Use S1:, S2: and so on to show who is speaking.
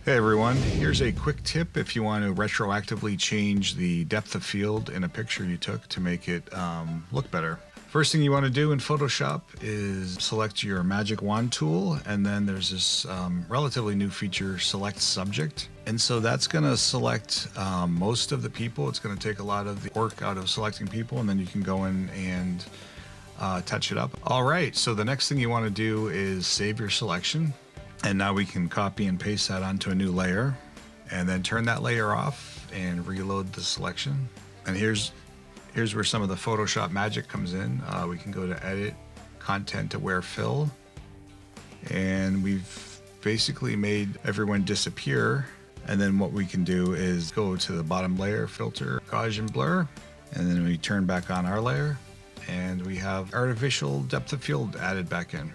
S1: Hey everyone, here's a quick tip if you want to retroactively change the depth of field in a picture you took to make it look better. First thing you want to do in Photoshop is select your magic wand tool, and then there's this relatively new feature, select subject. And so that's going to select most of the people. It's going to take a lot of the work out of selecting people, and then you can go in and touch it up. All right, so the next thing you want to do is save your selection. And now we can copy and paste that onto a new layer and then turn that layer off and reload the selection. And here's where some of the Photoshop magic comes in. We can go to edit, content aware fill, and we've basically made everyone disappear. And then what we can do is go to the bottom layer, filter, Gaussian blur, and then we turn back on our layer and we have artificial depth of field added back in.